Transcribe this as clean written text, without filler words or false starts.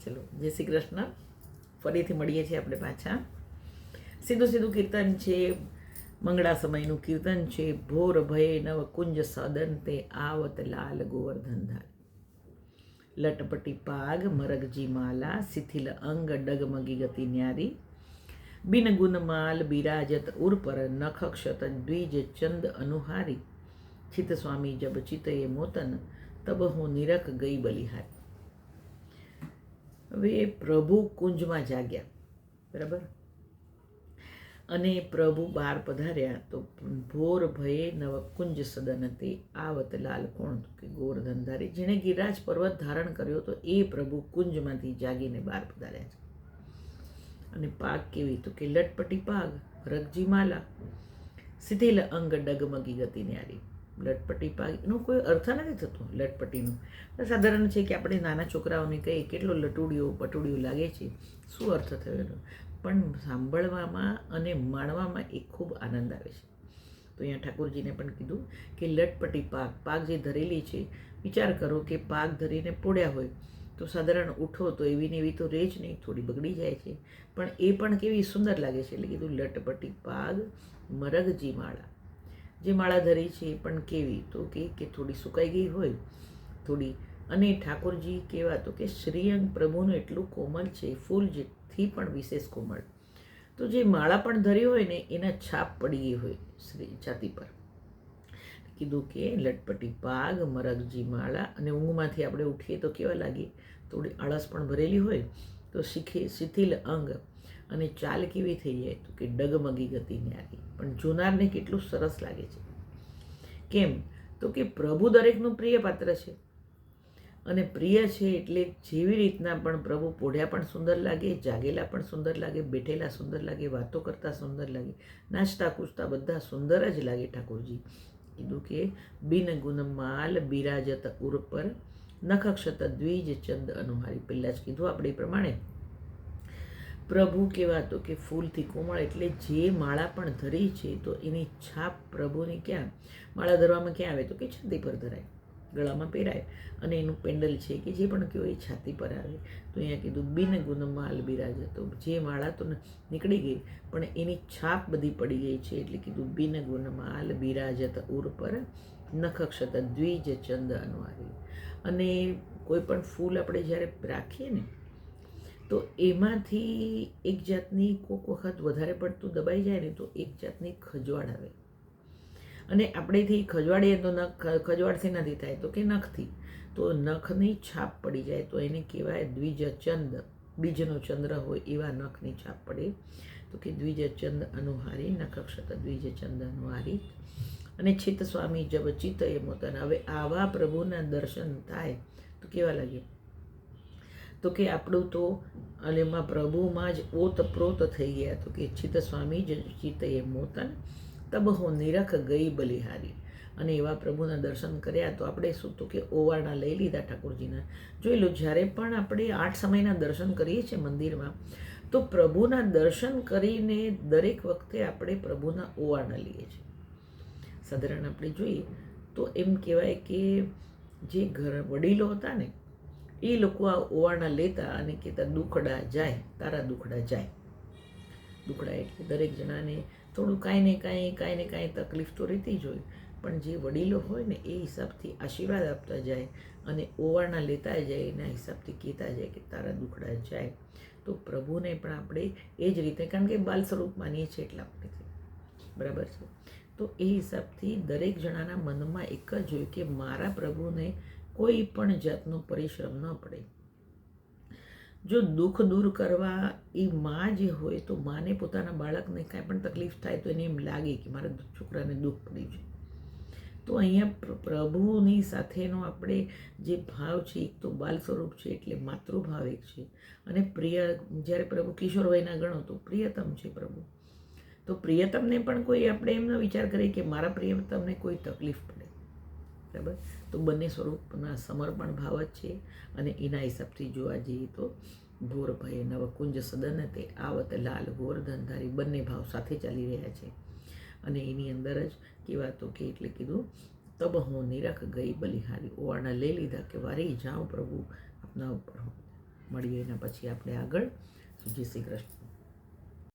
ચલો, જય શ્રી કૃષ્ણ. ફરીથી મળીએ છીએ આપણે પાછા. સીધું કીર્તન છે, મંગળા સમયનું કીર્તન છે. ભોર ભય નવ કુંજ સદન તે આવત લાલ ગોવર્ધન ધારી. લટપટી પાગ મરગજી માલા શિથિલ અંગ ડગમગી ગતિ ન્યારી. બિન ગુનમાલ બિરાજત ઉર પર નખ ક્ષત દ્વિજ ચંદ અનુહારી. ચિત સ્વામી જબ ચિતએ મોતન તબ હું નિરખ ગઈ બલિહારી. હવે પ્રભુ કુંજમાં જાગ્યા, બરાબર, અને પ્રભુ બહાર પધાર્યા તો ભોર ભયે નવ કુંજ સદન તે આવત લાલ કોણ કે ગોવર્ધનધારી. જેણે ગિરિરાજ પર્વત ધારણ કર્યો તો એ પ્રભુ કુંજમાંથી જાગીને બહાર પધાર્યા છે. અને પાગ કેવી તો કે લટપટી પાગ રગજી માલા શિથિલ અંગ ડગમગી ગતિ ન્યારી. લટપટી પાગ એનો કોઈ અર્થ નથી થતો. લટપટીનું સાધારણ છે કે આપણે નાના છોકરાઓને કહીએ કેટલો લટુડિયો પટુડિયો લાગે છે, શું અર્થ થયો એનો, પણ સાંભળવામાં અને માણવામાં એ ખૂબ આનંદ આવે છે. તો અહીંયા ઠાકોરજીને પણ કીધું કે લટપટી પાગ જે ધરેલી છે, વિચાર કરો કે પાગ ધરીને પોડ્યા હોય તો સાધારણ ઉઠો તો એવી ને એવી તો રહે જ નહીં, થોડી બગડી જાય છે, પણ એ પણ કેવી સુંદર લાગે છે. એટલે કીધું લટપટી પાગ મરગજી માળા. જે માળા ધરી છે એ પણ કેવી તો કે થોડી સુકાઈ ગઈ હોય થોડી. અને ઠાકોરજી કેવા તો કે શ્રીઅંગ પ્રભુનું એટલું કોમળ છે, ફૂલ જેથી પણ વિશેષ કોમળ. તો જે માળા પણ ધરી હોય ને એના છાપ પડી ગઈ હોય શ્રી છાતી પર. કીધું કે લટપટી પાગ મરગજી માળા. અને ઊંઘમાંથી આપણે ઉઠીએ તો કેવા લાગીએ, થોડી આળસ પણ ભરેલી હોય તો શિથિલ અંગ, અને ચાલ કેવી થઈ જાય તો કે ડગમગી ગતિ ન્યારી. પણ જોનારને કેટલું સરસ લાગે છે. કેમ તો કે પ્રભુ દરેકનું પ્રિય પાત્ર છે, અને પ્રિય છે એટલે જેવી રીતના પણ પ્રભુ પોઢ્યા પણ સુંદર લાગે, જાગેલા પણ સુંદર લાગે, બેઠેલા સુંદર લાગે, વાતો કરતા સુંદર લાગે, નાચતા કૂદતા બધા સુંદર જ લાગે ઠાકોરજી. કીધું કે બિન ગુનમાલ બિરાજત ઉર પર નખ ક્ષત દ્વિજ ચંદ અનુહારી. પહેલાં જ કીધું આપણે એ પ્રમાણે પ્રભુ કેવા તો કે ફૂલથી કોમળ. એટલે જે માળા પણ ધરી છે તો એની છાપ પ્રભુની ક્યાં, માળા ધરવામાં ક્યાં આવે તો કે છાતી પર ધરાય, ગળામાં પહેરાય, અને એનું પેન્ડલ છે કે જે પણ કહો એ છાતી પર આવે. તો અહીંયા કીધું બિન ગુનમાલ બિરાજતો. જે માળા તો નીકળી ગઈ પણ એની છાપ બધી પડી ગઈ છે, એટલે કીધું બિન ગુનમાલ બિરાજત ઉર પર નખ ક્ષત દ્વિજ ચંદ અનુહારી. અને કોઈ પણ ફૂલ આપણે જ્યારે રાખીએ ને તો એમાંથી એક જાતની કોઈક વખત વધારે પડતું દબાઈ જાય ને તો એક જાતની ખજવાળ આવે. અને આપણેથી ખજવાડીએ તો નખ ખજવાળથી નથી થાય તો કે નખથી, તો નખની છાપ પડી જાય તો એને કહેવાય દ્વિજ ચંદ. બીજનો ચંદ્ર હોય એવા નખની છાપ પડે તો કે દ્વિજ ચંદ અનુહારી, નખ ક્ષત દ્વિજ ચંદ અનુહારી. અને ચિત્ત સ્વામી જબ ચિત્ત એ મોતન. હવે આવા પ્રભુના દર્શન થાય તો કેવા લાગે તો કે આપણું તો એમાં પ્રભુમાં જ ઓતપ્રોત થઈ ગયા. તો કે ચિત્ત સ્વામી જ ચિત્ત એ મોતન તબ હું નિરખ ગઈ બલિહારી. અને એવા પ્રભુના દર્શન કર્યા તો આપણે શું તો કે ઓવારણા લઈ લીધા ઠાકોરજીના. જોઈ લો, જ્યારે પણ આપણે 8 સમયના દર્શન કરીએ છીએ મંદિરમાં તો પ્રભુના દર્શન કરીને દરેક વખતે આપણે પ્રભુના ઓવારણા લઈએ છીએ. સાધારણ આપણે જોઈએ તો એમ કહેવાય કે જે ઘર વડીલો હતા ને એ લોકો આ ઓવારણા લેતા અને કહેતા દુખડા જાય તારા દુખડા જાય. દુખડા એટલે દરેક જણાને થોડું કાંઈ ને કાંઈ તકલીફ તો રહેતી જ હોય, પણ જે વડીલો હોય ને એ હિસાબથી આશીર્વાદ આપતા જાય અને ઓવારણા લેતા જાય, એના હિસાબથી કહેતા જાય કે તારા દુખડા જાય. તો પ્રભુને પણ આપણે એ જ રીતે, કારણ કે બાલ સ્વરૂપ માનીએ છીએ એટલા માટે, બરાબર છે. તો એ હિસાબથી દરેક જણાના મનમાં એક જ હોય કે મારા પ્રભુને કોઈ પણ જાતનો પરિશ્રમ ન પડે. જો દુઃખ દૂર કરવા એ માં જે હોય તો માને પોતાના બાળકને કાંઈ પણ તકલીફ થાય તો એને એમ લાગે કે મારા છોકરાને દુઃખ પડ્યું છે. તો અહીંયા પ્રભુની સાથેનો આપણે જે ભાવ છે એક તો બાલ સ્વરૂપ છે એટલે માતૃભાવ એક છે, અને પ્રિય, જ્યારે પ્રભુ કિશોર વયના ગણો તો પ્રિયતમ છે પ્રભુ. તો પ્રિયતમને પણ કોઈ આપણે એમનો વિચાર કરીએ કે મારા પ્રિયતમને કોઈ તકલીફ પડે, બરાબર. તો બંને સ્વરૂપના સમર્પણ ભાવ જ છે. અને એના હિસાબથી જોવા જઈએ તો ભોર ભય નવ કુંજ સદન તે આવત લાલ ગોવર્ધનધારી, બંને ભાવ સાથે ચાલી રહ્યા છે. અને એની અંદર જ કેવા તો કે એટલે કીધું તબ હું નિરખ ગઈ બલિહારી. ઓવારણા લઈ લીધા કે વારી જાઉં પ્રભુ આપના ઉપર હું. મળીએ એના પછી આપણે આગળ. જય શ્રી કૃષ્ણ.